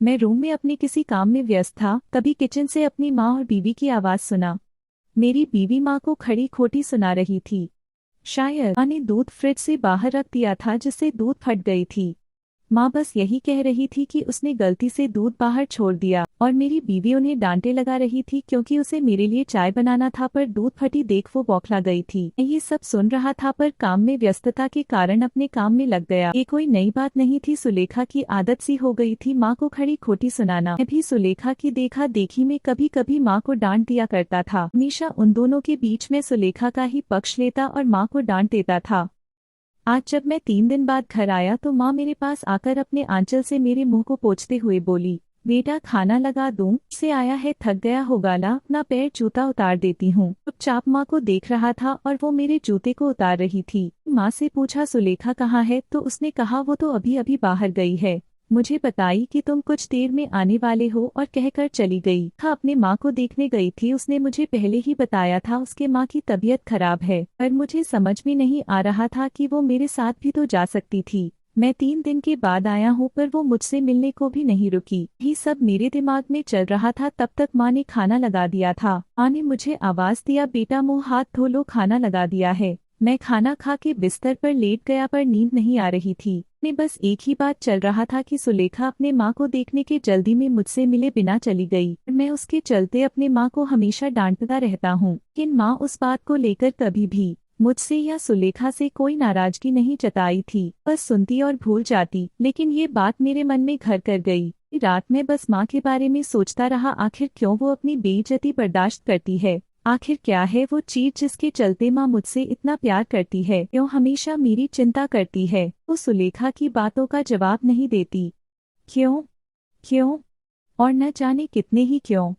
मैं रूम में अपने किसी काम में व्यस्त था, तभी किचन से अपनी माँ और बीवी की आवाज़ सुना। मेरी बीवी माँ को खड़ी खोटी सुना रही थी। शायद माँ ने दूध फ्रिज से बाहर रख दिया था जिससे दूध फट गई थी। माँ बस यही कह रही थी कि उसने गलती से दूध बाहर छोड़ दिया और मेरी बीवी उन्हें डांटे लगा रही थी क्योंकि उसे मेरे लिए चाय बनाना था, पर दूध फटी देख वो बौखला गई थी। मैं ये सब सुन रहा था पर काम में व्यस्तता के कारण अपने काम में लग गया। ये कोई नई बात नहीं थी, सुलेखा की आदत सी हो गई थी माँ को खड़ी खोटी सुनाना। मैं भी सुलेखा की देखा देखी में कभी कभी माँ को डांट दिया करता था। हमेशा उन दोनों के बीच में सुलेखा का ही पक्ष लेता और माँ को डांट देता था। आज जब मैं 3 दिन बाद घर आया तो माँ मेरे पास आकर अपने आंचल से मेरे मुंह को पोंछते हुए बोली, बेटा खाना लगा दूं? से आया है, थक गया होगा ना, अपना पैर जूता उतार देती हूँ। चुपचाप माँ को देख रहा था और वो मेरे जूते को उतार रही थी। माँ से पूछा सुलेखा कहाँ है, तो उसने कहा वो तो अभी अभी बाहर गई है। मुझे बताई कि तुम कुछ देर में आने वाले हो और कहकर चली गई। था अपने माँ को देखने गई थी, उसने मुझे पहले ही बताया था उसके माँ की तबीयत खराब है, पर मुझे समझ में नहीं आ रहा था कि वो मेरे साथ भी तो जा सकती थी। मैं 3 दिन के बाद आया हूँ पर वो मुझसे मिलने को भी नहीं रुकी। ये सब मेरे दिमाग में चल रहा था, तब तक माँ ने खाना लगा दिया था। माँ ने मुझे आवाज दिया, बेटा मुँह हाथ धो लो, खाना लगा दिया है। मैं खाना खा के बिस्तर पर लेट गया पर नींद नहीं आ रही थी। में बस एक ही बात चल रहा था कि सुलेखा अपने माँ को देखने के जल्दी में मुझसे मिले बिना चली गई। मैं उसके चलते अपने माँ को हमेशा डांटता रहता हूँ, लेकिन माँ उस बात को लेकर कभी भी मुझसे या सुलेखा से कोई नाराजगी नहीं जताई थी, बस सुनती और भूल जाती। लेकिन ये बात मेरे मन में घर कर गई। रात में बस माँ के बारे में सोचता रहा, आखिर क्यों वो अपनी बेइज्जती बर्दाश्त करती है, आखिर क्या है वो चीज जिसके चलते माँ मुझसे इतना प्यार करती है, क्यों हमेशा मेरी चिंता करती है। वो सुलेखा की बातों का जवाब नहीं देती। क्यों क्यों और न जाने कितने ही क्यों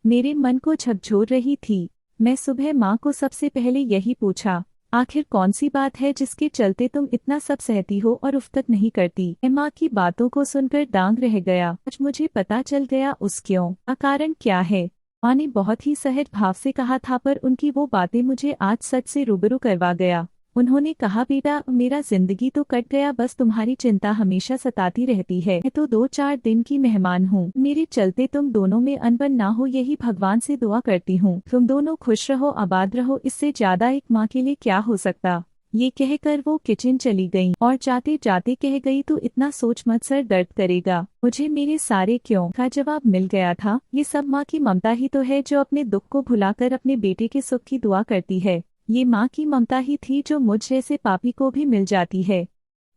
मेरे मन को झकझोर रही थी। मैं सुबह माँ को सबसे पहले यही पूछा, आखिर कौन सी बात है जिसके चलते तुम इतना सब सहती हो और उफ तक नहीं करती। मैं माँ की बातों को सुनकर दांग रह गया। आज मुझे पता चल गया उस क्यों का कारण क्या है। माँ ने बहुत ही सहज भाव से कहा था, पर उनकी वो बातें मुझे आज सच से रूबरू करवा गया। उन्होंने कहा, बेटा मेरा जिंदगी तो कट गया, बस तुम्हारी चिंता हमेशा सताती रहती है। मैं तो 2-4 दिन की मेहमान हूँ, मेरे चलते तुम दोनों में अनबन ना हो यही भगवान से दुआ करती हूँ। तुम दोनों खुश रहो, आबाद रहो, इससे ज्यादा एक माँ के लिए क्या हो सकता। ये कहकर वो किचन चली गईं और जाते जाते कह गई, तू इतना सोच मत, सर दर्द करेगा। मुझे मेरे सारे क्यों का जवाब मिल गया था। ये सब माँ की ममता ही तो है जो अपने दुख को भुलाकर अपने बेटे के सुख की दुआ करती है। ये माँ की ममता ही थी जो मुझ जैसे पापी को भी मिल जाती है।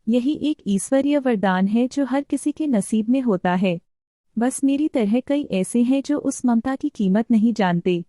यही एक ईश्वरीय वरदान है जो हर किसी के नसीब में होता है। बस मेरी तरह कई ऐसे हैं जो उस ममता की कीमत नहीं जानते।